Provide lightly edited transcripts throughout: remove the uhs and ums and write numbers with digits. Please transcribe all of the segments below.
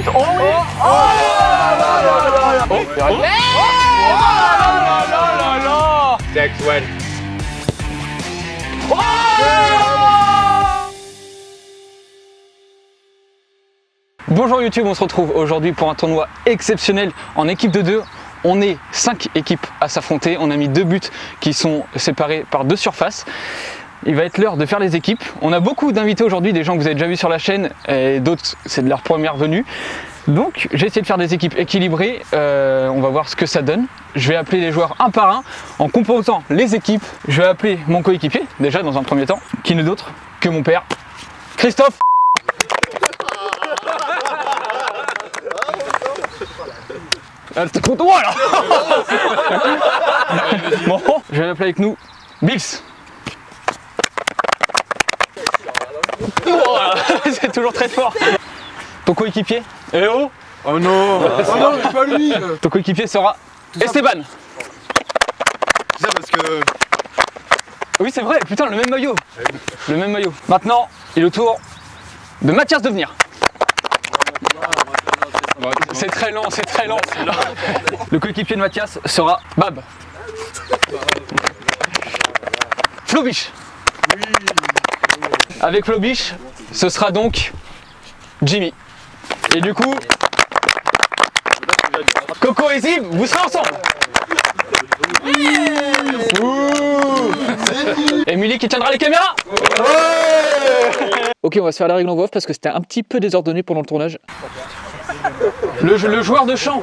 Oh oui. Next one. Bonjour YouTube, on se retrouve aujourd'hui pour un tournoi exceptionnel en équipe de 2. On est 5 équipes à s'affronter, on a mis 2 buts qui sont séparés par 2 surfaces. Il va être l'heure de faire les équipes. On a beaucoup d'invités aujourd'hui, des gens que vous avez déjà vus sur la chaîne et d'autres c'est de leur première venue. Donc j'ai essayé de faire des équipes équilibrées, on va voir ce que ça donne. Je vais appeler les joueurs un par un en composant les équipes. Je vais appeler mon coéquipier, déjà dans un premier temps, qui n'est d'autre que mon père, Christophe. T'es contre moi là. Bon, je vais l'appeler avec nous, Bills. C'est toujours très fort. Ton coéquipier? Eh oh. Oh non. Oh non, mais pas lui. Ton coéquipier sera Esteban. C'est ça parce que... Oui c'est vrai, putain le même maillot. Le même maillot. Maintenant, il est au tour de Mathias de venir. C'est très lent, c'est très lent. Le coéquipier de Mathias sera Bab. Flobich. Avec Flobich, ce sera donc Jimmy. Et du coup, Coco et Zib, vous serez ensemble. Émilie qui tiendra les caméras. Ok, on va se faire la règle en voix off parce que c'était un petit peu désordonné pendant le tournage. Le joueur de champ.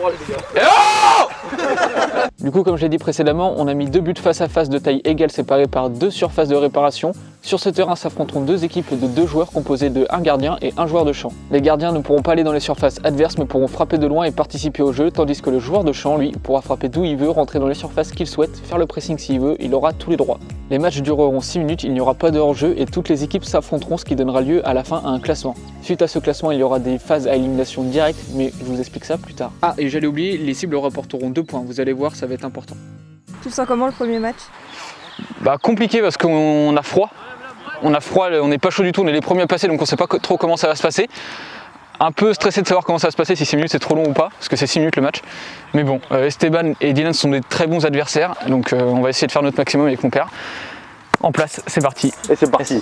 Du coup, comme je l'ai dit précédemment, on a mis 2 buts face à face de taille égale séparés par 2 surfaces de réparation. Sur ce terrain s'affronteront 2 équipes de 2 joueurs composées de 1 gardien et 1 joueur de champ. Les gardiens ne pourront pas aller dans les surfaces adverses mais pourront frapper de loin et participer au jeu, tandis que le joueur de champ, lui, pourra frapper d'où il veut, rentrer dans les surfaces qu'il souhaite, faire le pressing s'il veut, il aura tous les droits. Les matchs dureront 6 minutes, il n'y aura pas de hors-jeu et toutes les équipes s'affronteront, ce qui donnera lieu à la fin à un classement. Suite à ce classement, il y aura des phases à élimination directe, mais je vous explique ça plus tard. Ah, et j'allais oublier, les cibles rapporteront 2 points, vous allez voir, ça va être important. Tu le sens comment le premier match? Bah compliqué parce qu'on a froid. On a froid, on n'est pas chaud du tout, on est les premiers à passer donc on sait pas trop comment ça va se passer. Un peu stressé de savoir comment ça va se passer, si 6 minutes c'est trop long ou pas, parce que c'est 6 minutes le match. Mais bon, Esteban et Dylan sont des très bons adversaires, donc on va essayer de faire notre maximum avec mon père. En place, c'est parti. Et c'est parti.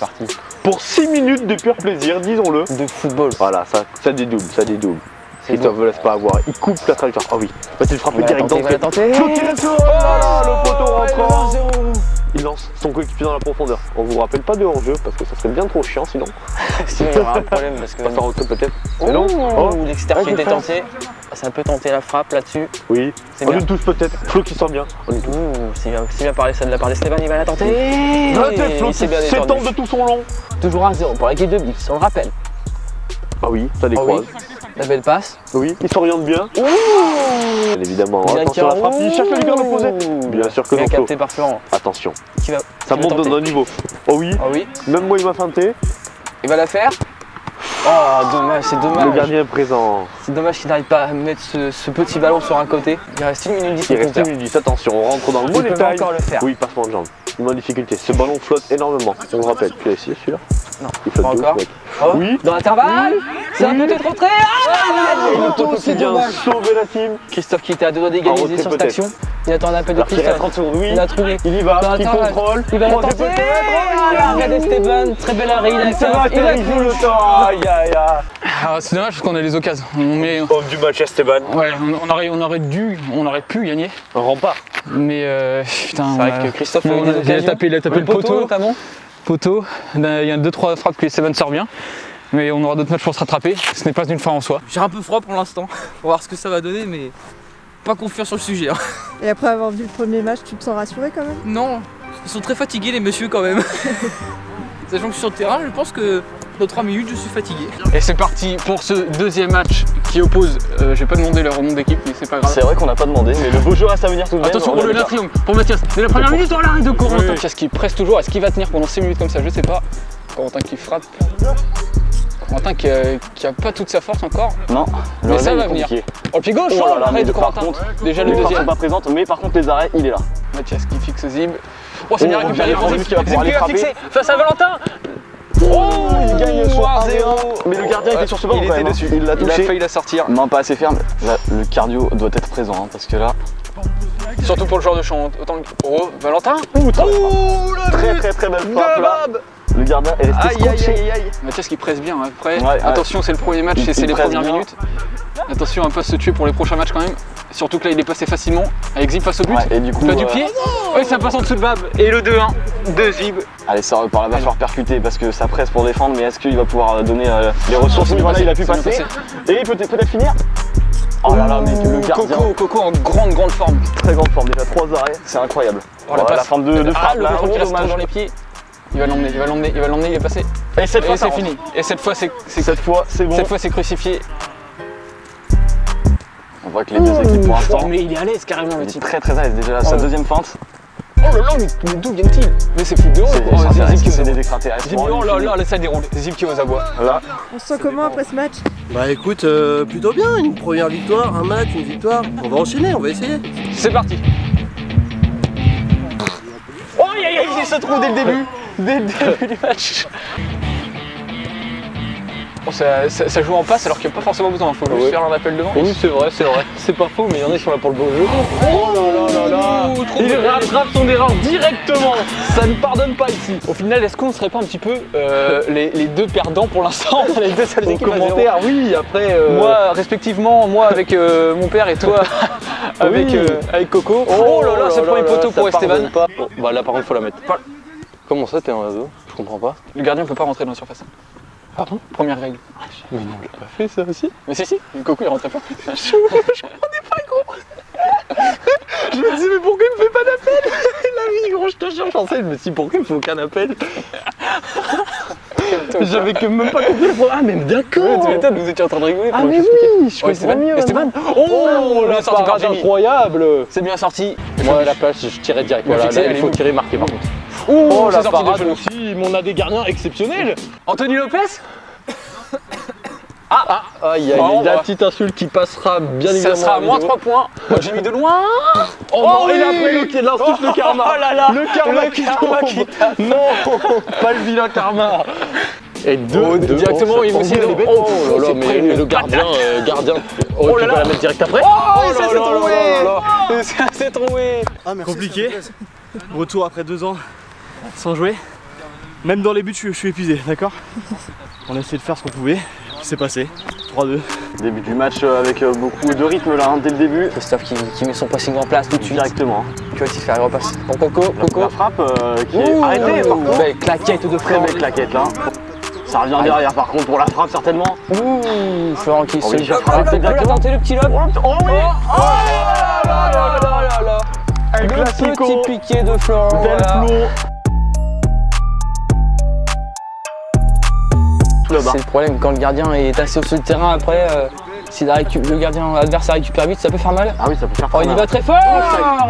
Pour 6 minutes de pur plaisir, disons-le. De football. Voilà, ça dédouble, ça dédouble. Christophe ne laisse pas avoir, il coupe la trajectoire. Oh oui, va-t-il frapper direct d'entrée? Le poteau rentrant. Il lance son coéquipier dans la profondeur. On vous rappelle pas de hors-jeu parce que ça serait bien trop chiant sinon. Sinon il y aura un problème parce que... Passe en retrait peut-être. Ou l'extérieur qui était tenté. Ça peut tenter la frappe là-dessus. Oui, c'est on bien. nous touche peut-être. Flo qui sort bien. On nous touche. C'est bien parlé ça de la part d'Esteban, il va la tenter. Flo s'étend de tout son long. Toujours 1-0 pour l'équipe de Bills, on le rappelle. Ah oui, ça décroise. La belle passe. Oui, il s'oriente bien. Bien évidemment, attention à la frappe, il cherche le garde opposé. Bien sûr que non, Flo. Capté par Florent. Attention, Qui va... ça monte d'un niveau. Oh oui, même moi il m'a feinté. Il va la faire. Oh dommage, c'est dommage. Le gardien est présent. C'est dommage qu'il n'arrive pas à mettre ce petit ballon sur un côté. Il reste 1 minute 10. Il reste 1 minute 10, attention, on rentre dans le money time. Encore le faire. Oui, passement de jambe. Il est en difficulté. Ce ballon flotte énormément. On le rappelle. Tu l'as essayé celui-là? Non. Il flotte Encore. mec. Oh. Oui. Dans l'intervalle. C'est un peut-être rentré. Le poteau qui vient sauver la team. Christophe qui était à 2 doigts d'égaliser sur cette action. Il attend un appel de Il reste Christophe. 30 secondes, oui. Il a trouvé. Il y va, il contrôle. Il va la tenter. Regardez Esteban, très belle arrêt. Il joue le temps. Aïe aïe aïe. Ah, c'est dommage parce qu'on a les occasions. Homme du match Esteban. Ouais, on aurait pu gagner. Un rempart. Mais putain, c'est vrai que Christophe a eu des occasions. Il a tapé le poteau notamment. Poteau, il y a 2-3 frappes que Esteban sort bien. Mais on aura d'autres matchs pour se rattraper. Ce n'est pas une fin en soi. J'ai un peu froid pour l'instant. On va voir ce que ça va donner, mais pas confiant sur le sujet. Hein. Et après avoir vu le premier match, tu te sens rassuré quand même? Non, ils sont très fatigués les messieurs quand même. Sachant que je suis sur le terrain, je pense que dans 3 minutes je suis fatigué. Et c'est parti pour ce deuxième match qui oppose, j'ai pas demandé leur nom d'équipe mais c'est pas grave. C'est vrai qu'on n'a pas demandé, mais le beau jeu reste à venir tout de même. Attention pour le triangle, pour Mathias. C'est la première minute dans l'arrêt de Corentin. Mathias qui presse toujours, est-ce qu'il va tenir pendant 6 minutes comme ça? Je sais pas. Corentin qui frappe. Corentin qui a pas toute sa force encore. Non, mais ça va venir. Oh le pied gauche, l'arrêt de Corentin. Déjà le deuxième. Pas présente, mais par contre les arrêts, il est là. Mathias qui fixe Zib. Oh c'est bien récupéré. Zib qui va pouvoir aller frapper. Face à Valentin. Oh, il gagne sur 1-0. 1-0. Mais le gardien était sur ce banc Il quand était même, dessus. Il l'a Il a touché. failli la sortir. Main pas assez ferme. Là, le cardio doit être présent hein, parce que là. Surtout pour le joueur de champ. Autant que... Oh, Valentin. Très belle frappe là. Le gardien est resté scotché. Mathias qui presse bien. Après, Ouais, attention, c'est le premier match et c'est il les presse premières bien. minutes. Attention à ne pas se tuer pour les prochains matchs quand même. Surtout que là, il est passé facilement avec Zib face au but. Ouais, et du coup, Plat du pied. Oui, ça passe en dessous de Bab. Et le 2-1 de Zib. allez, ça par là va falloir percuter parce que ça presse pour défendre, mais est-ce qu'il va pouvoir donner les ressources? Voilà, il a pu C'est bien passer. Et peut-être finir. Oh là là, mais le gardien. Coco en grande forme. Très grande forme, déjà 3 arrêts, c'est incroyable. Oh, la la passe. fin de frappe le là, contrôle qui reste dommage. dans les pieds. Il va l'emmener, il est passé. Et cette fois, Et ça c'est rentre. fini. Et cette fois, c'est bon. cette fois, c'est crucifié. On voit que les deux équipes pour l'instant. Mais il est à l'aise carrément le Il est type. très à l'aise déjà. Sa deuxième feinte. Oh là là, mais d'où vient-il? Mais c'est fou de haut. C'est des extraterrestres. Oh là là, laisse ça dérouler. Zib qui est aux abois. Là. On se sent comment après ce match? Bah écoute, plutôt bien, une première victoire, un match, une victoire. On va enchaîner, on va essayer. C'est parti. Oh, il se trouve dès le début. Dès le début du match. Oh, ça joue en passe alors qu'il n'y a pas forcément besoin, il faut juste faire un appel devant. Oui, c'est vrai. C'est pas faux, mais il y en a qui sont là pour le beau jeu. Oh là là. Il rattrape son erreur directement. Ça ne pardonne pas ici. Au final, est-ce qu'on ne serait pas un petit peu les deux perdants pour l'instant? Les deux seules Au équipes à zéro. commentaire, oui, après. Moi, respectivement, moi avec mon père et toi avec, Oui. avec Coco. Oh là là, c'est le premier poteau pour Esteban. Bon, bah là, par contre, faut la mettre. Comment ça, t'es en réseau? Je comprends pas. Le gardien ne peut pas rentrer dans la surface. Pardon? Première règle. Mais non, j'ai pas fait ça aussi. Mais si, Coco il rentrait pas. Je me dis, mais pourquoi il me fait pas d'appel? La vie, gros, je te jure, j'en sais. Je me suis dit, pourquoi il me fait aucun appel? J'avais que même pas compris le problème. Ah, mais d'accord! Tu m'étonnes, nous étions en train de rigoler. Ah, pendant mais que oui, je Ouais, comprends mieux. Esteban. maintenant. Oh, la la sortie par parade Jimmy. incroyable! C'est bien sorti. Moi, à la place, je tirais direct. Voilà, fixé, là, elle il faut est tirer, marquer par contre. Oh, la c'est sorti de parade genou. aussi, mais on a des gardiens exceptionnels! Anthony Lopez. Aïe, Oh, la bah. petite insulte qui passera bien Ça évidemment. sera à à moins vidéo. 3 points. Moi j'ai mis de loin. Oh, non, oui. et là après l'insulte, le karma! Oh là là. Le karma Le qui karma tombe. qui tape. Non, pas le vilain karma! Et deux, directement, il va essayer de- Oh Oh, là là, c'est mais près, le gardien, Oh tu là peux là. la mettre direct après. Oh, ça s'est trouvé. Ça s'est trouvé. Compliqué. Retour après 2 ans sans jouer. Même dans les buts, je suis épuisé, d'accord? On a essayé de faire ce qu'on pouvait. C'est passé. 3-2. Début du match avec beaucoup de rythme là, hein, dès le début. Christophe qui met son pressing en place tout de suite. Directement. Tu vas aussi faire le repasse. Pour Coco, La frappe qui est arrêtée par contre. Belle claquette de Très Florent. belle claquette là. Ça revient derrière par contre pour la frappe certainement. Ouh, Florent qui Oh se oui, jette. frappe Il peut la directement. tenter le petit lob. Oh oui. Le classico. petit piqué de Florent. Del voilà. Plo. Tout là-bas. C'est le problème quand le gardien est assez haut sur le terrain après. Si le gardien adverse récupère vite, ça peut faire mal. Ah oui, ça peut faire Oh, très il y mal. va très fort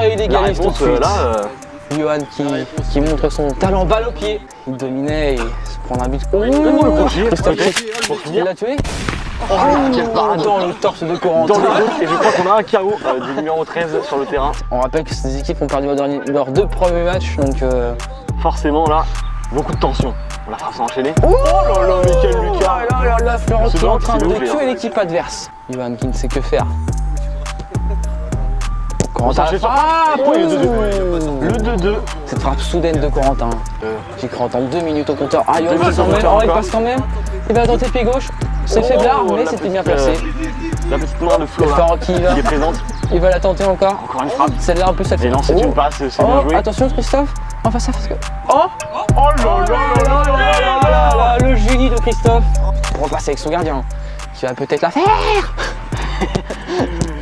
et il La égalise tout de réponse suite. là, Johan qui montre son talent balle au pied. Il dominait et se prend un but. Oh, le confier. Christophe, Pour il finir. l'a tué. Quelle parade. Dans le torse de Corentin. Dans les autres, et je crois qu'on a un KO du numéro 13 sur le terrain. On rappelle que ces équipes ont perdu leurs 2 premiers matchs, donc Forcément là, beaucoup de tension. On la frappe s'enchaîner. Oh là là, mais quel Lucas! là, Florent Ce qui est en blanc train qui de s'est ouvert. tuer l'équipe adverse. Johan qui ne sait que faire. Corentin s'enchaîne sur- frappe. Oh, il y a le 2-2. Cette frappe soudaine de Corentin. Qui rentre en 2 minutes au compteur. Ah, Johan minutes qui s'en au met. compteur Oh, il encore. passe quand même. Il va tenter pied gauche. C'est faiblard, mais la c'était bien petite, placé. La petite main de Flo là, Florent qui qui est présente. il va la tenter encore. Encore une frappe. Celle-là en plus elle Et fait. non, c'est une passe, c'est bien Oh, joué. attention Christophe. En face à face. Oh là là. Le génie de Christophe. Pour repasser avec son gardien. Qui va peut-être la faire.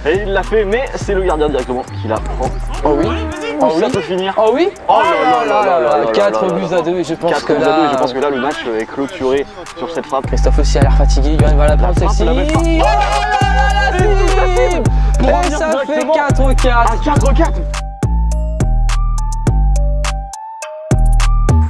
Et il l'a fait, mais c'est le gardien directement qui la prend. Oh oui. Oh Ça oui. peut finir. Oh oui. Oh là là là là. 4 buts à 2 et je pense 4 que buts à 2 et je là. pense que là le match est clôturé sur cette frappe. Christophe aussi a l'air fatigué. Johan va la prendre frappe, celle-ci. la belle frappe. Et revenir ça fait directement 4-4. À 4-4.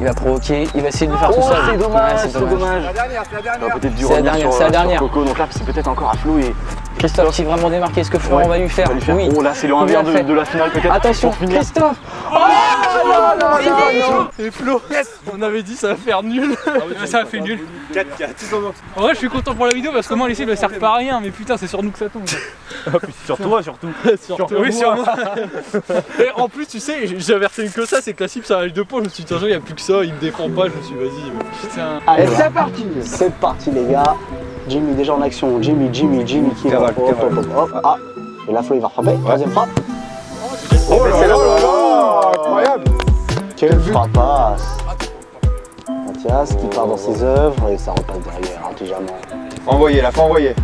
Il va provoquer, il va essayer de le faire tout Oh, seul. c'est dommage, Ouais, c'est dommage. La dernière, c'est la dernière. Il va peut-être dû C'est la revenir dernière, sur, c'est la sur dernière. Coco, donc là c'est peut-être encore à Flo et Christophe qui vraiment démarqué. Est-ce que Florent va lui faire? Oui. Oh là, c'est le 1v1 de la finale peut-être. Attention, Christophe. Oh non, c'est pas non. Et Flo, on avait dit ça va faire nul. Ça a fait nul. 4-4. En vrai, je suis content pour la vidéo parce que moi, l'essai, il ne sert pas à rien. Mais putain, c'est sur nous que ça tombe. Sur toi surtout. Oui, sur moi. Et en plus, tu sais, j'avais retenu que ça, c'est que la cible, ça arrive de points. Je me suis dit, il n'y a plus que ça, il me défend pas. Je me suis dit, vas-y, putain. Allez, c'est parti. C'est parti, les gars. Jimmy déjà en action. Jimmy qui va. Hop. Ah, et là, Flo, il va frapper. Troisième frappe. Oh là là là, incroyable. Quelle frappasse. Mathias qui part dans ses œuvres et ça repasse derrière, intelligemment. Envoyez, la faut envoyer.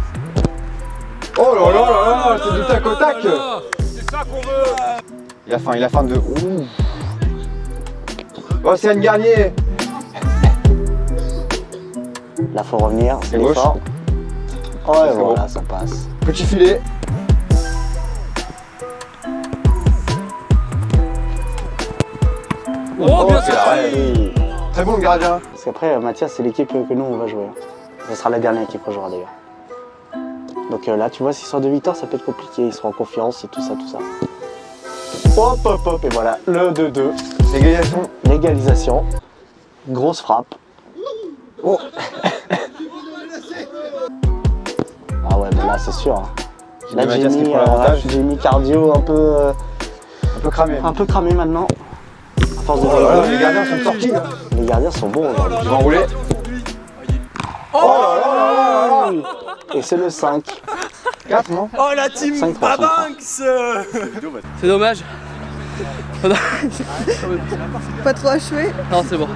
Oh là là là là, c'est du tac au tac. C'est ça qu'on veut. Il a faim de... Ouh. Océane Garnier. Là, faut revenir, c'est gauche. l'effort. Oh, et C'est voilà, bon. ça passe. Petit filet. Oh, bien c'est sûr. vrai. Oui. Très bon le gardien. Parce qu'après, Mathias, c'est l'équipe que nous, on va jouer. Ce sera la dernière équipe qu'on jouera d'ailleurs. Donc là, tu vois, s'il sort de victoire, ça peut être compliqué. Il sera en confiance et tout ça, tout ça. Hop, et voilà, le 2-2. Égalisation. L'égalisation. Grosse frappe. Oh. Ah ouais, mais là, c'est sûr. Là, Mathias qui prend l'avantage. Jimmy cardio un peu Un peu cramé. maintenant. À force de Oh là là, les gardiens sont sortis. Là. Les gardiens sont bons aujourd'hui. Ils vont enrouler. Oh là là là là. Et c'est le 5. 4 non? Oh, la team 5-3. Babanks. C'est dommage. Pas trop achevé. Non, c'est bon.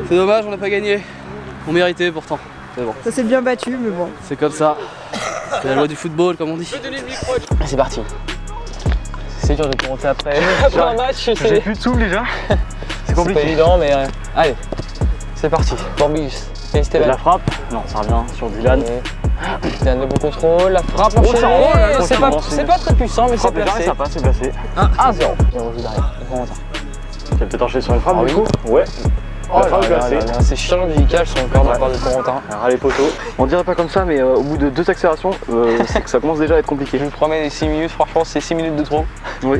C'est dommage, on n'a pas gagné. On méritait pourtant. C'est bon. Ça s'est bien battu, mais bon. C'est comme ça. C'est la loi du football, comme on dit. C'est parti. C'est dur de commenter après un match. J'ai plus de souffle déjà. C'est compliqué. C'est pas évident, mais allez. C'est parti. Borbus. Et De Steven. la frappe. Non, ça revient sur Dylan. Dylan de bon contrôle. La frappe enchaînée. C'est pas très puissant, mais c'est placé. Ça passe, c'est placé. 1-0. Et on joue derrière. On rentre. Tu vas peut-être enchaîner sur une frappe Ah du oui. coup. Ouais. Oh La frappe là là placée. là là, c'est chirurgical sur le corps de la part de Corentin. Alors les poteaux. On dirait pas comme ça, mais au bout de 2 accélérations, c'est que ça commence déjà à être compliqué. Je me promets les 6 minutes, franchement c'est 6 minutes de trop. Oui.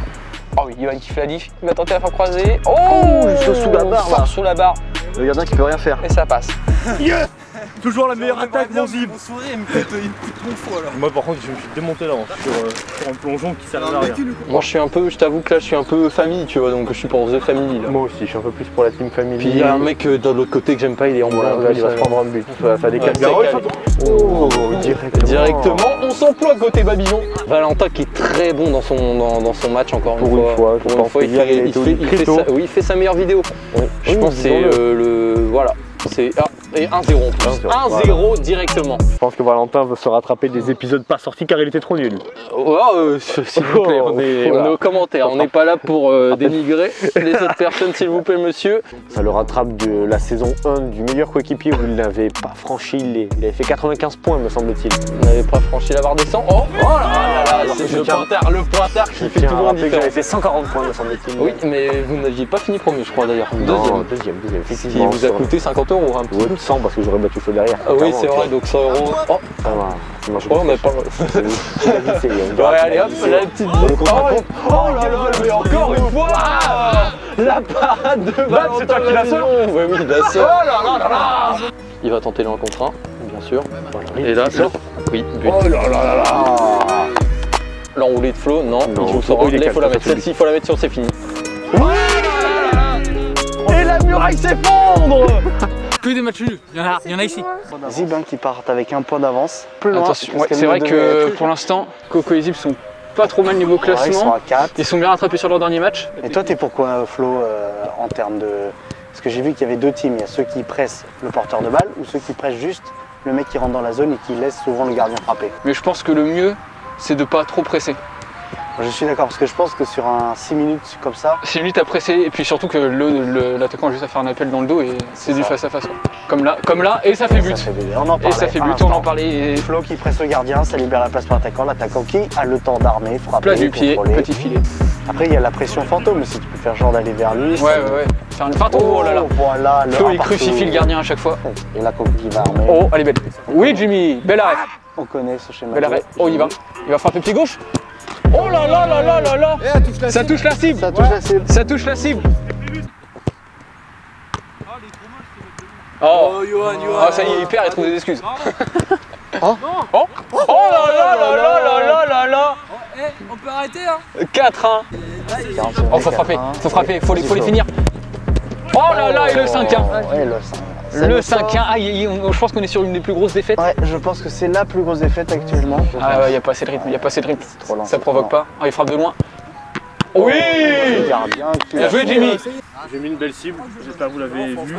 Oh oui, Yohan qui fait la diff, il va tenter la frappe croisée. Oh, jusque sous la barre, fort là. sous la barre, Le gardien qui peut rien faire. et ça passe. Toujours la meilleure attaque, mon Zib. Mon sourire, il me coûte mon foie là. Moi par contre, je me suis démonté là sur un plongeon qui sert à rien. Moi je t'avoue que là je suis un peu famille, tu vois, donc je suis pour The Family là. Moi aussi, je suis un peu plus pour la team family. Puis il y a un mec de l'autre côté que j'aime pas, il est en blanc, Là, il va se prendre un but. Ça décale. Oh, Directement. directement, on s'emploie côté Babylon. Valentin qui est très bon dans son match encore Pour une fois, je Pour une pense fois, que hier, il a été très tôt. il fait sa meilleure vidéo. Je Oui, pense que c'est disons-le. le. Voilà. C'est et 1-0 en plus. 1-0 directement. Je pense que Valentin va se rattraper des épisodes pas sortis car il était trop nul. Oh, s'il vous plaît, on est aux commentaires. On n'est pas là pour dénigrer les autres personnes, s'il vous plaît, monsieur. Ça le rattrape de la saison 1 du meilleur coéquipier où il n'avait pas franchi il avait fait 95 points me semble-t-il. On n'avait pas franchi la barre des 100. Oh là là, c'est le pointard qui fait tout le monde J'avais différent. fait 140 points me semble-t-il. Oui, mais vous n'aviez pas fini premier, je crois d'ailleurs. Non, Deuxième. deuxième, Qui effectivement. vous a coûté 50 € un petit Ouais, peu. 100 parce que j'aurais battu Flo derrière. Ah oui, clairement, c'est tu vrai, vois. donc 100 €. Oh, Ça va. Moi, je oh, on n'a pas. Ouais, allez hop, la petite. Oh là là, mais encore une fois la parade de Valentin. c'est toi qui la sors. Oui, il la sort. Oh là là là là. Il va tenter le 1 contre 1, bien sûr. Et là, oui, but. Oh là là là là. L'enroulé de Flo, non, Non, il joue faut sans. pas Là, il faut la mettre. Celle-ci, il faut la mettre sur, c'est fini. Et la muraille s'effondre. Que des matchs nuls. Il y en a ici. Zib qui partent avec un point d'avance. Plus loin. Attention, parce c'est vrai nous que devait- pour l'instant, Coco et Zip sont pas trop mal niveau Ouais, ils sont classement. à 4. Ils sont bien rattrapés sur leur dernier match. Et toi, t'es pourquoi, Flo, en termes de. Parce que j'ai vu qu'il y avait 2 teams. Il y a ceux qui pressent le porteur de balle ou ceux qui pressent juste le mec qui rentre dans la zone et qui laisse souvent le gardien frapper. Mais je pense que le mieux, c'est de pas trop presser. Je suis d'accord, parce que je pense que sur un 6 minutes comme ça, 6 minutes à presser, et puis surtout que l'attaquant a juste à faire un appel dans le dos et c'est du face à face. Comme là, et ça fait but. ça fait but. On en Et parlait ça fait à but, l'instant. on en parlait. Et Flo qui presse le gardien, ça libère la place pour l'attaquant. L'attaquant qui a le temps d'armer, frapper, plat du pied, contrôler. petit filet. Après, il y a la pression fantôme, si tu peux faire genre d'aller vers lui. Ouais, ouais. Faire une feinte. Oh là là. Voilà, le Flo, un il partout. crucifie le gardien à chaque fois. Et là, Coco qui va armer. Oh, elle est belle. Oui, Jimmy, bel arrêt. On connaît ce schéma. Bel arrêt. Oh, il va frapper pied gauche. Oh là là là là là là. Ça touche la cible. Ça touche la cible. Ça touche la cible. Oh, ah, ça y est, il perd, il trouve des excuses. Oh là là là là là là là là. On peut arrêter hein. 4-1. Oh, faut frapper, faut les finir. Oh là là, et le 5-1. Ouais, Le 5-1, je pense qu'on est sur une des plus grosses défaites. Ouais, je pense que c'est la plus grosse défaite actuellement. Ah ouais, il n'y a pas assez de rythme, Trop lent, Ça provoque pas. Ah, il frappe de loin. Oui. Bien joué, Jimmy. J'ai mis une belle cible, j'espère que vous l'avez vu.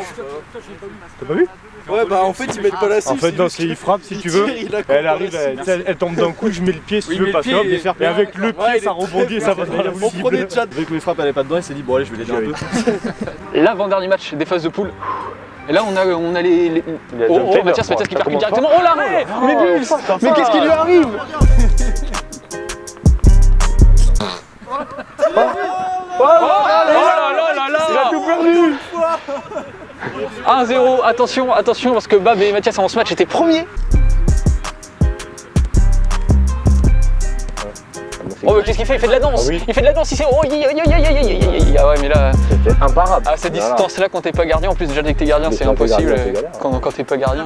T'as pas vu? Ouais bah en fait ils mettent pas la cible. En fait non, il frappe si tu veux, elle arrive, elle tombe d'un coup, je mets le pied si tu veux, parce que et avec le pied ça rebondit et ça va dans la cible. On prenait le chat. Avec mes frappes elle est pas dedans, il s'est dit bon allez je vais l'aider un peu. L'avant-dernier match des phases de poule. Et là on a les... Oh Mathias qui percute directement. Oh l'arrêt. Mais qu'est-ce qui lui arrive? Oh là là là. Il a tout perdu. 1-0, attention parce que Bab et Mathias avant ce match étaient premiers. Oh mais qu'est-ce qu'il fait? Il fait de la danse. Il fait de la danse, il fait oh ah ouais mais là C'était imparable. à cette distance là quand t'es pas gardien, en plus déjà dès que t'es gardien c'est impossible quand t'es pas gardien.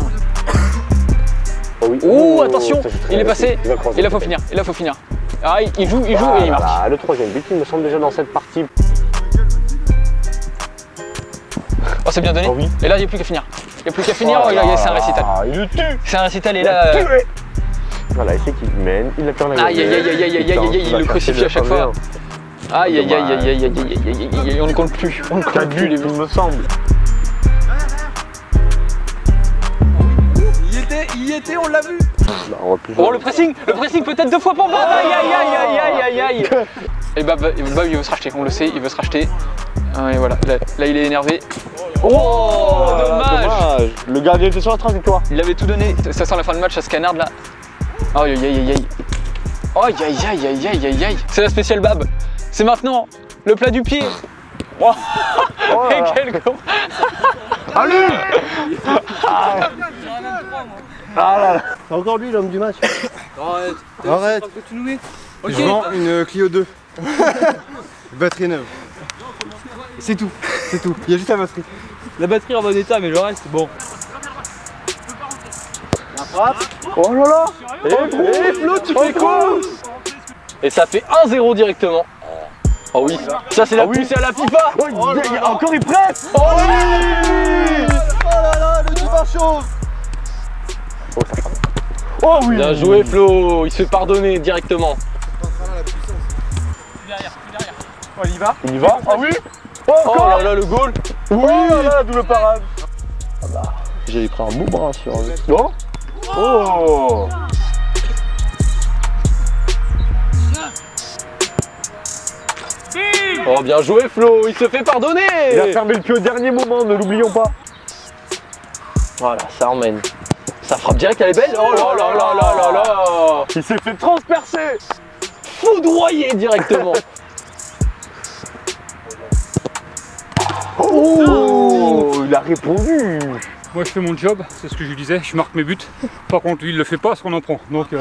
Oh attention, il est passé. Et là faut finir. Ah il joue et il marque. Le troisième but il me semble déjà dans cette partie. Oh c'est bien donné. Et là il n'y a plus qu'à finir. Oh là, c'est un récital. Il le tue. C'est un récital et là. Voilà, il sait qu'il mène, il a plus rien à Aïe, il le crucifie à chaque fois. Aïe, on ne compte plus. On ne compte plus les buts. Il me semble. Il y était, on l'a vu. Oh le pressing peut-être 2 fois pour Bab. Aïe. Et Bab il veut se racheter, on le sait, il veut se racheter. Et voilà, là il est énervé. Oh dommage. Le gardien était sur la trajectoire. Il avait tout donné, ça sent la fin de match, ça se canarde là. Aïe. C'est la spéciale Bab. C'est maintenant, le plat du pied. Oh. Et quel con. Allez. C'est encore lui l'homme du match. Arrête. Je vends une Clio 2. Batterie neuve. C'est tout. Il y a juste la batterie. La batterie en bon état mais le reste bon. Oh là là. Et Flo, tu fais quoi? Et ça fait 1-0 directement. Oh oui, ça c'est la poussée à la FIFA. Encore il presse. Oh oui. Oh là là, le dimanche chaud. Oh oui. Bien joué Flo, il se fait pardonner directement. Il y va. Ah oui. Oh là là, le goal. Oui. Oh là là, double parade. J'ai pris un bout bras sur lui. Oh. Oh bien joué Flo, il se fait pardonner. Il a fermé le pied au dernier moment, ne l'oublions pas. Voilà, ça emmène. Ça frappe direct, elle est belle. Oh là là là là là là. Il s'est fait transpercer. Foudroyé directement. Oh, il a répondu. Moi je fais mon job, c'est ce que je lui disais, je marque mes buts. Par contre lui il le fait pas parce qu'on en prend, donc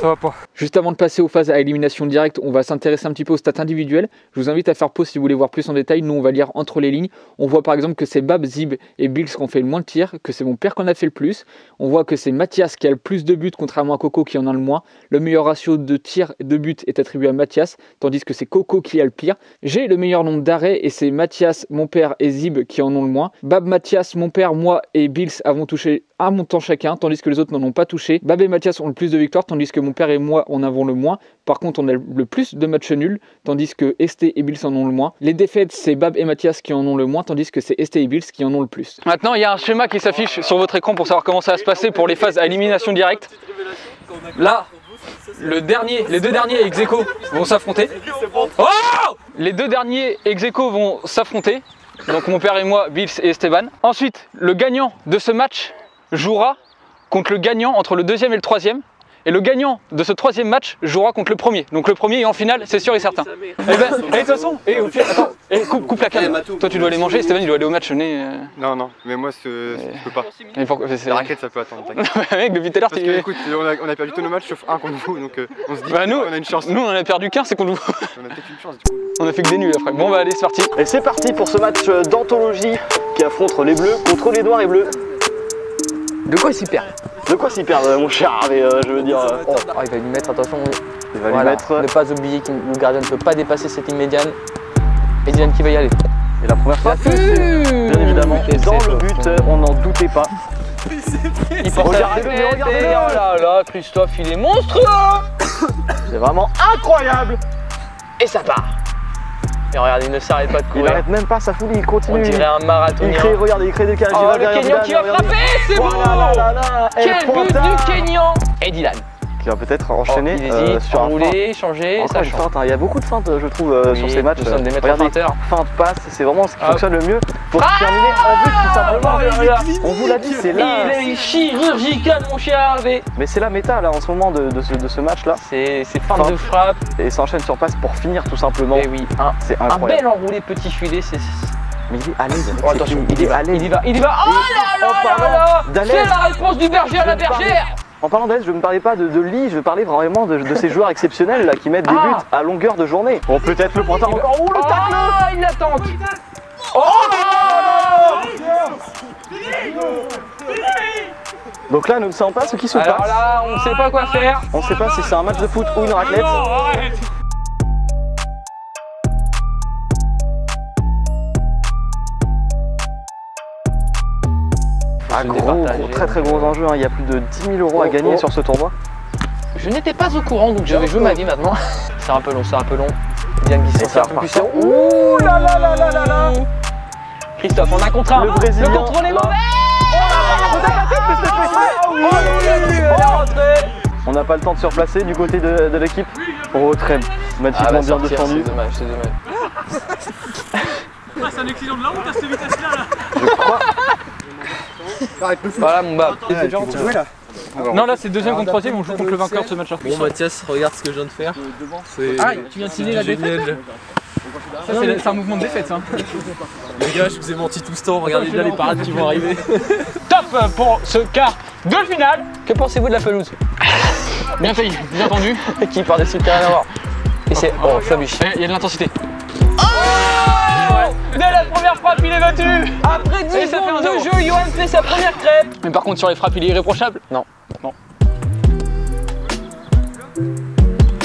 ça va pas. Juste avant de passer aux phases à élimination directe, on va s'intéresser un petit peu aux stats individuelles. Je vous invite à faire pause si vous voulez voir plus en détail. Nous on va lire entre les lignes. On voit par exemple que c'est Bab, Zib et Bills qui ont fait le moins de tirs, que c'est mon père qui en a fait le plus. On voit que c'est Mathias qui a le plus de buts contrairement à Coco qui en a le moins. Le meilleur ratio de tirs et de buts est attribué à Mathias, tandis que c'est Coco qui a le pire. J'ai le meilleur nombre d'arrêts et c'est Mathias, mon père et Zib qui en ont le moins. Bab, Mathias, mon père, moi et Bills avons touché un montant chacun, tandis que les autres n'en ont pas touché. Bab et Mathias ont le plus de victoires, tandis que mon père et moi en avons le moins. Par contre, on a le plus de matchs nuls, tandis que Esté et Bills en ont le moins. Les défaites, c'est Bab et Mathias qui en ont le moins, tandis que c'est Esté et Bills qui en ont le plus. Maintenant, il y a un schéma qui s'affiche sur votre écran pour savoir comment ça va se passer pour les phases à élimination directe. Là, les deux derniers ex-aequo vont s'affronter. Oh, les deux derniers ex-aequo vont s'affronter. Donc mon père et moi, Bills et Esteban. Ensuite, le gagnant de ce match jouera contre le gagnant entre le deuxième et le troisième. Et le gagnant de ce 3e match jouera contre le premier. Donc le premier est en finale, c'est sûr et certain. Et de toute façon, attends, coupe la canne. Toi tu dois aller manger, Stéphane il doit aller au match. Non, mais moi je peux pas. La raquette ça peut attendre. Mec, depuis tout à l'heure, parce que écoute, on a perdu tous nos matchs sauf un contre vous, donc on se dit qu'on a une chance. Nous on a perdu qu'un, c'est contre vous. On a peut-être une chance du coup. On a fait que des nuls après. Bon bah allez, c'est parti. Et c'est parti pour ce match d'anthologie qui affronte les bleus contre les noirs et bleus. De quoi s'y perd? De quoi s'y perdre mon cher Hervé, je veux dire. Il va lui mettre, attention. Il va lui mettre. Ne pas oublier que le gardien ne peut pas dépasser cette ligne médiane. Et Dylan qui va y aller. Et la première fois, bien évidemment, dans le but, on n'en doutait pas. Il porte la tête, oh là là, Christophe, il est monstrueux. C'est vraiment incroyable. Et ça part. Et regarde, il ne s'arrête pas de courir. Il n'arrête même pas sa folie, il continue. On dirait un marathonien. Regardez, il crée des cages. Oh, le Kenyan qui va frapper, c'est beau. Quel but du Kenyan. Et Dylan qui va peut-être enchaîner sur enrouler, changer, ça change. Il y a beaucoup de feintes, je trouve, sur ces matchs. Regardez, feinte, passe, c'est vraiment ce qui fonctionne le mieux pour terminer en but tout simplement. On vous l'a dit, c'est là. Il est chirurgical, mon cher Hervé. Mais c'est la méta là en ce moment de ce match là. C'est feinte de frappe. Et s'enchaîne sur passe pour finir tout simplement. Et oui, c'est incroyable. Un bel enroulé petit filet, c'est. Mais il est à l'aise. Oh, attention, il est à l'aise. Il y va. Oh là là. C'est la réponse du berger à la bergère. En parlant d'aise, je ne parlais pas de lit, je parlais vraiment de ces joueurs exceptionnels là, qui mettent des buts à longueur de journée. Bon, peut-être le pointeur encore. Oh, le tacle. Il l'attend. Oh donc là, nous ne savons pas ce qui se passe. Alors là, on ne sait pas quoi faire. On ne sait pas si c'est un match de foot ou une raclette. Très gros enjeu, hein. Il y a plus de 10 000 euros à gagner sur ce tournoi. Je n'étais pas au courant, donc je vais jouer ma vie maintenant. C'est un peu long, Bien qui s'en sort un peu plus. Ouh là là là là là là. Christophe, on a contre un. Le Brésilien. Le contrôle est mauvais. On n'a pas le temps de se replacer du côté de l'équipe. Oh, très magnifiquement bien défendu. C'est dommage. C'est un accident de la route à cette vitesse-là. Je crois. Voilà mon bas. Non, là c'est deuxième contre troisième, on joue contre le vainqueur de ce match-là. Bon, Mathias, regarde ce que je viens de faire. Ah, tu viens de signer la défaite. Ça, c'est un mouvement de défaite, hein. Les gars, je vous ai menti tout ce temps, regardez bien les parades qui vont arriver. Top pour ce quart de finale. Que pensez-vous de la pelouse? Bien failli, bien entendu. Qui part dessus, rien à voir. Et c'est. Oh, Fabiche. Il y a de l'intensité. Dès la première frappe, il est battu. Après 10 secondes de jeu, Johan fait sa première crêpe. Mais par contre, sur les frappes, il est irréprochable. Non. Oh,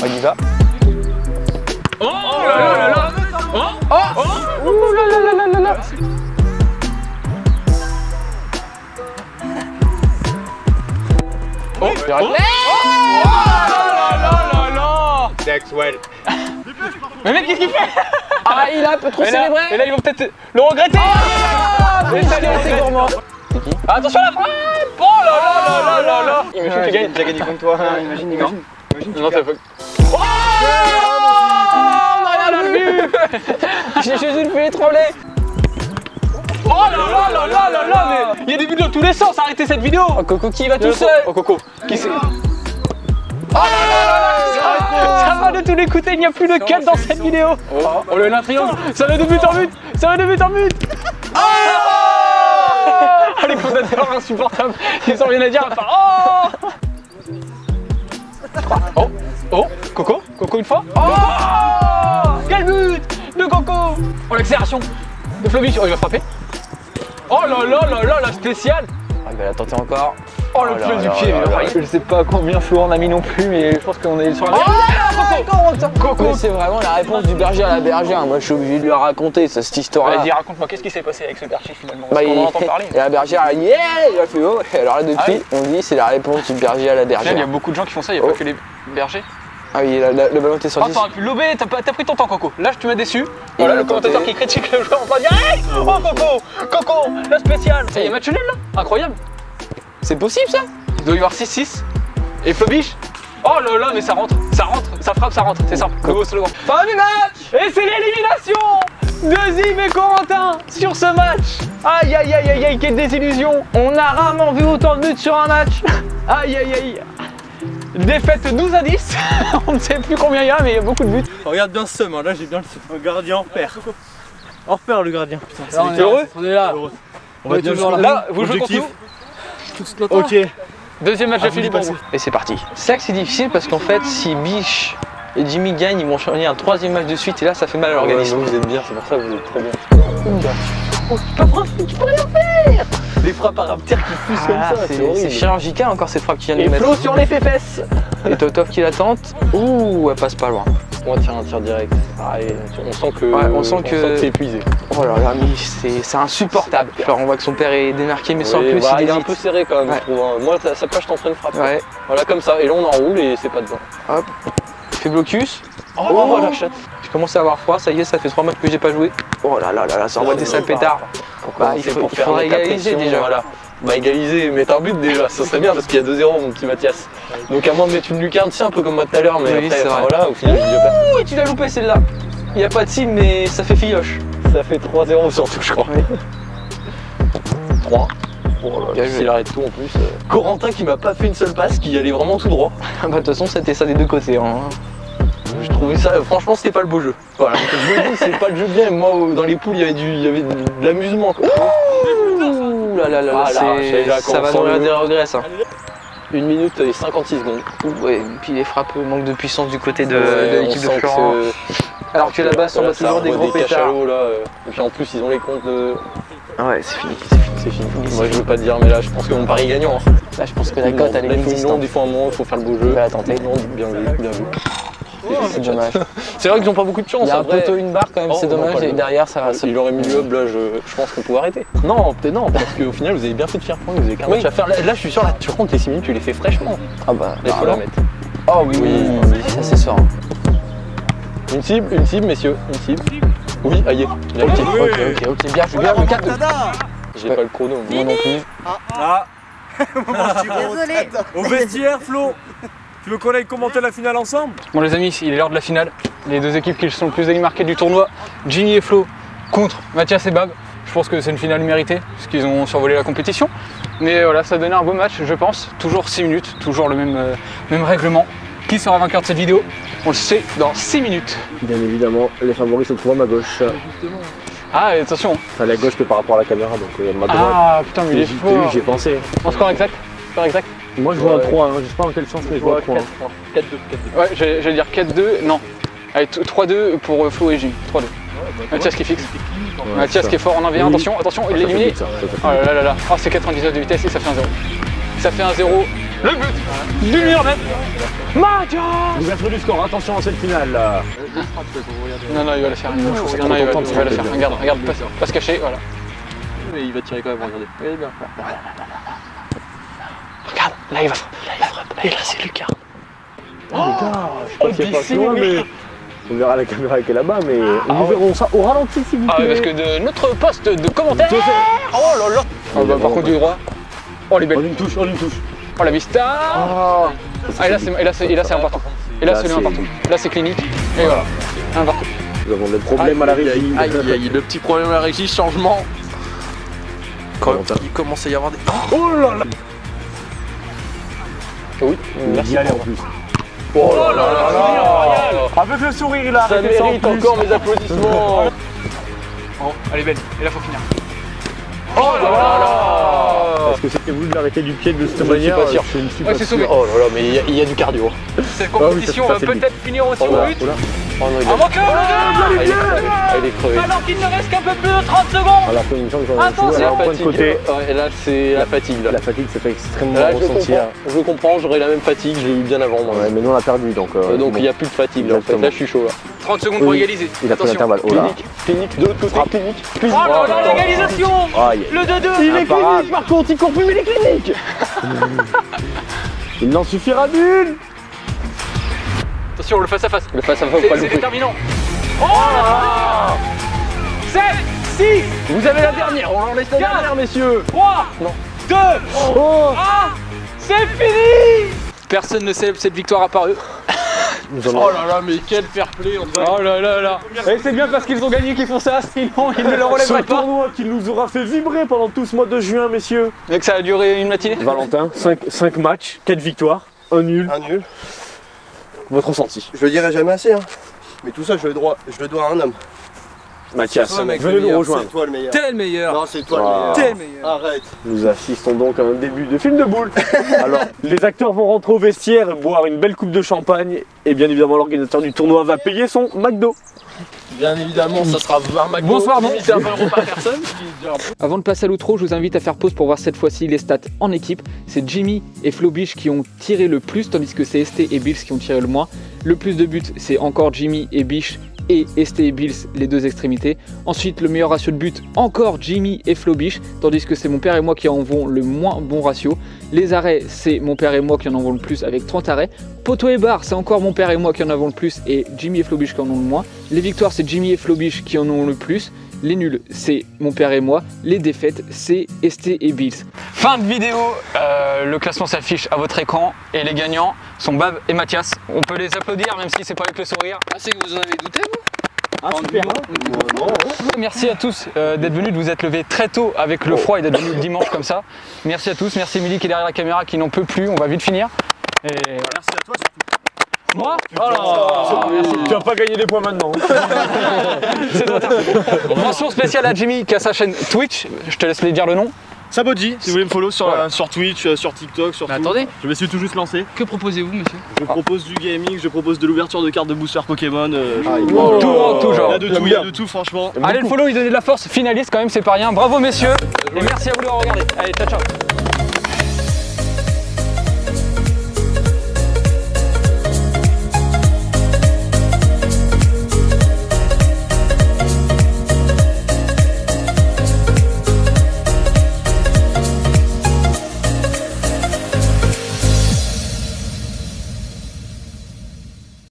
il y va. Oh là là là. Oh là là là là là. Oh, c'est réglé. Oh là là là là. Maxwell. Mais mec, qu'est-ce qu'il fait? Ah, il a un peu trop célébré. Et là, ils vont peut-être le regretter. C'est gourmand. Attention à la frappe. Oh là là là là là. Imagine que tu gagnes. J'ai gagné contre toi. Imagine. Non, t'as pas. Oh, on a rien vu. J'ai juste une filet tremblé. Oh là là là là là là. Mais il y a des buts dans tous les sens. Arrêtez cette vidéo. Oh, Coco qui va tout seul. Oh, Coco. Qui c'est? Oh là là là là. Ça va de tous les côtés, il n'y a plus de cut dans cette vidéo. Oh le triangle, ça va de but en but. Ça va de but en but. Oh, les commentateurs insupportables, ils ont rien à dire à part oh, Coco une fois. Oh, quel but de Coco. Oh, l'accélération de Flobich. Oh, il va frapper. Oh là là là là, la spéciale. Il va la tenter encore. Oh, le pied du pied. Je sais pas combien Flo en a mis non plus, mais je pense qu'on est sur la Coco. C'est vraiment la réponse du berger à la bergère. Moi, je suis obligé de lui raconter cette histoire-là. Vas-y, raconte-moi, qu'est-ce qui s'est passé avec ce berger finalement? On entend parler. Et la bergère a dit, il a fait oh. Et alors là, depuis, on dit c'est la réponse du berger à la bergère. Il y a beaucoup de gens qui font ça, il n'y a pas que les bergers. Ah oui, le ballon était sorti. Oh, t'aurais pu lober, t'as pris ton temps, Coco. Là, tu m'as déçu. Voilà le commentateur qui critique le joueur en train de dire oh, Coco, la spéciale. Ça y est, match nul là. Incroyable. C'est possible ça? Il doit y avoir 6-6. Et Flobiche. Oh là là, mais ça rentre, ça frappe, ça rentre, c'est simple. Nouveau slogan. Fin du match. Et c'est l'élimination de Zim et Corentin sur ce match. Aïe aïe aïe aïe aïe, quelle désillusion. On a rarement vu autant de buts sur un match. Aïe aïe aïe. Défaite 12 à 10. On ne sait plus combien il y a, mais il y a beaucoup de buts. Regarde bien ce seum, hein. Là j'ai bien le seum. Un gardien hors pair. Hors pair le gardien. Putain, Là, on est heureux. On est là. On va toujours là. Vous jouez contre nous. Tout de suite longtemps. Ok. Deuxième match de Philippe. Et c'est parti. C'est là que c'est difficile parce qu'en fait, si Biche et Jimmy gagnent, ils vont changer un troisième match de suite et là, ça fait mal à l'organisme. Vous êtes bien, c'est pour ça que vous êtes très bien. Oh, tu peux rien faire. Les frappes à Raptor qui fusent comme ça, c'est horrible. C'est chirurgical encore cette frappe qui vient de Et mettre. Flo sur les fesses. Et Totov qui la tente. Ouh, elle passe pas loin. On va tirer un tir direct. Ah, on sent que, on sent que c'est épuisé. Oh là là, mais c'est insupportable. Alors on voit que son père est démarqué, mais sans plus, il est un peu serré quand même, je trouve. Moi, ça peut, je t'entraîne une frappe. Ouais. Voilà, comme ça. Et là, on enroule et c'est pas dedans. Hop. Il fait blocus. Oh, la chatte. J'ai commencé à avoir froid, ça y est, ça fait 3 matchs que j'ai pas joué. Oh là là là là, ça envoie des sales pétards. Il faudrait égaliser déjà. Voilà. Bah égaliser, mettre un but déjà, ça serait bien parce qu'il y a 2-0 mon petit Mathias. Donc à moins de mettre une lucarne, c'est un peu comme moi tout à l'heure, mais oui, après, voilà, au final, je ouh, tu l'as loupé celle-là. Il n'y a pas de cible, mais ça fait filloche. Ça fait 3-0 surtout, je crois. Oui. 3. Oh là, il arrête tout en plus. Corentin qui m'a pas fait une seule passe, qui allait vraiment tout droit. Bah de toute façon, c'était ça des deux côtés. Hein. Je trouvais ça, franchement, c'était pas le beau jeu. Voilà, je me dis, c'est pas le jeu bien. Moi, dans les poules, il y avait de l'amusement. Ouh là là là, ça va nourrir des regrets ça. 1 minute et 56 secondes. Ouais, et puis les frappes manquent de puissance du côté de l'équipe de Florent. Alors que là-bas, ça va toujours des gros pétards. Et puis en plus, ils ont les comptes de... Ah ouais, c'est fini, c'est fini. Moi, je veux pas te dire, mais là, je pense que mon pari est gagnant. Là, je pense que la cote, elle est inexistante. Des fois, un moment, il faut faire le beau jeu. On va la tenter. Bien vu, bien vu. C'est dommage. C'est vrai qu'ils n'ont pas beaucoup de chance. Il y a un poteau, une barre quand même, c'est dommage. Et derrière, ça va. Il aurait mis le hub, là, je pense qu'on pouvait arrêter. Non, peut-être non, parce qu'au final, vous avez bien fait de faire point, vous avez qu'un match à faire. Là, je suis sûr, là, tu comptes les 6 minutes, tu les fais fraîchement. Ah bah, il faut la mettre. Oh oui, ça c'est sûr. Une cible, messieurs, une cible. Oui, aïe. Ok, bien, je bien le 4-2. J'ai pas le chrono. Moi non plus. Ah. Désolé. Au vestiaire, Flo. Tu veux qu'on aille commenter la finale ensemble? Bon les amis, il est l'heure de la finale. Les deux équipes qui sont le plus marquées du tournoi, Ginny et Flo contre Mathias et Bab. Je pense que c'est une finale méritée, parce qu'ils ont survolé la compétition. Mais voilà, ça donnait un beau match, je pense. Toujours 6 minutes, toujours le même règlement. Qui sera vainqueur de cette vidéo? On le sait dans 6 minutes. Bien évidemment, les favoris se trouvent à ma gauche. Ah, attention. Enfin, la gauche que par rapport à la caméra, donc ma droite. Ah putain, mais il est fort. J'ai pensé. En score exact? Score exact? Moi je vois un 3, je sais pas en quelle chance, mais je vois un 3. 4-2. Ouais, j'allais dire 4-2, non. Allez, 3-2 pour Flo et Jimmy. 3-2. Mathias qui fixe. Mathias qui est fort en 1v1, attention, attention, il est éliminé. Oh là là là, oh, c'est 99 de vitesse et ça fait un 0. Ça fait un 0. Le but du meilleur même. Mathias! L'ouverture du score, attention à cette finale là. Non, il va la faire. Non, il va la faire. Regarde, pas se cacher, voilà. Mais il va tirer quand même, regardez. Oui, bien. Regarde, là il va frapper. Là c'est Lucas. Oh les gars, je sais pas si loin, mais on verra la caméra qui est là-bas, mais nous verrons ça au ralenti s'il vous plaît. Ah oui, parce que de notre poste de commentaire. Oh là là. Ah bah par contre du droit. Oh les belles. On une touche. Oh la vista. Ah et là c'est un partout. Et là c'est un partout. Là c'est clinique. Et voilà. Un partout. Nous avons des problèmes à la régie. Aïe, le petit problème à la régie, changement. Quand il commence à y avoir des... Oh là là. Oui, merci en plus. Oh là là là. Avec le sourire là, ça mérite encore mes applaudissements. Oh, elle est belle, et là faut finir. Oh là là. Est-ce que c'était voulu de l'arrêter du pied de cette manière? Je suis pas sûr. C'est sauvé. Oh là là, mais il y a du cardio. Cette compétition va peut-être finir aussi au but. Avant que elle est crevée. Alors qu'il ne reste qu'un peu plus de 30 secondes. Attention, point de côté. Et là c'est la fatigue. La fatigue ça fait extrêmement ressentir. Je comprends, j'aurais la même fatigue, je l'ai eu bien avant moi. Ouais, mais nous on a perdu donc il n'y a plus de fatigue là, en fait. Là je suis chaud là. 30 secondes pour égaliser. Il a pris l'intervalle. Clinique de l'autre côté. Clinique. Oh là là, l'égalisation. Le 2-2. Il est clinique par contre, il court plus mais il est clinique. Il n'en suffira d'une. Attention, le face à face. Le face à face, pas c'est déterminant. Oh là 7, 6. Vous avez la dernière, on en laisse la dernière, messieurs. 3, 2, 1. C'est fini. Personne ne célèbre cette victoire à part eux. Oh là là, mais quel fair play. Oh là là là. Et c'est bien parce qu'ils ont gagné qu'ils font ça, sinon ils ne le relèveraient pas. Ce tournoi qui nous aura fait vibrer pendant tout ce mois de juin, messieurs. Et que ça a duré une matinée. Valentin, 5 matchs, 4 victoires. Un nul. Un nul. Votre ressenti? Je le dirai jamais assez, hein. Mais tout ça, je le dois à un homme. Mathias, toi, mec, venez nous rejoindre. C'est toi le meilleur. T'es le meilleur. Non, c'est toi le meilleur. T'es le meilleur. Arrête. Nous assistons donc à un début de film de boule. Alors, les acteurs vont rentrer au vestiaire, boire une belle coupe de champagne, et bien évidemment, l'organisateur du tournoi va payer son McDo. Bien évidemment, ça sera un McDo. Bonsoir, non. Limité à 20 € par personne. Avant de passer à l'outro, je vous invite à faire pause pour voir cette fois-ci les stats en équipe. C'est Jimmy et Flobish qui ont tiré le plus, tandis que c'est ST et Bills qui ont tiré le moins. Le plus de buts, c'est encore Jimmy et Bish et ST et Bills, les deux extrémités. Ensuite, le meilleur ratio de buts, encore Jimmy et Flobish, tandis que c'est mon père et moi qui en avons le moins bon ratio. Les arrêts, c'est mon père et moi qui en avons le plus avec 30 arrêts. Poteau et barre, c'est encore mon père et moi qui en avons le plus et Jimmy et Flobish qui en ont le moins. Les victoires, c'est Jimmy et Flobish qui en ont le plus. Les nuls, c'est mon père et moi. Les défaites, c'est ST et Bills. Fin de vidéo, le classement s'affiche à votre écran et les gagnants sont Bab et Mathias. On peut les applaudir même si c'est pas avec le sourire. Ah, c'est que vous en avez douté, vous? Ah, super. Merci à tous d'être venus, de vous être levés très tôt avec le froid et d'être venus le dimanche comme ça. Merci à tous, merci Émilie qui est derrière la caméra qui n'en peut plus, on va vite finir. Et... Merci à toi surtout. Moi? Oh, merci. Tu vas pas gagner des points maintenant. C'est trop tard. Mention spéciale à Jimmy qui a sa chaîne Twitch, je te laisse les dire le nom. Saboji, si vous voulez me follow sur Twitch, sur TikTok, sur tout. Attendez, Je me suis tout juste lancé. que proposez-vous, monsieur? Je propose du gaming, je propose de l'ouverture de cartes de booster Pokémon. Tout genre. Il y a de tout franchement. Allez le follow, il donnait de la force, finaliste quand même, c'est pas rien. Bravo messieurs, et merci à vous de l'avoir regardé. Allez, ciao ciao.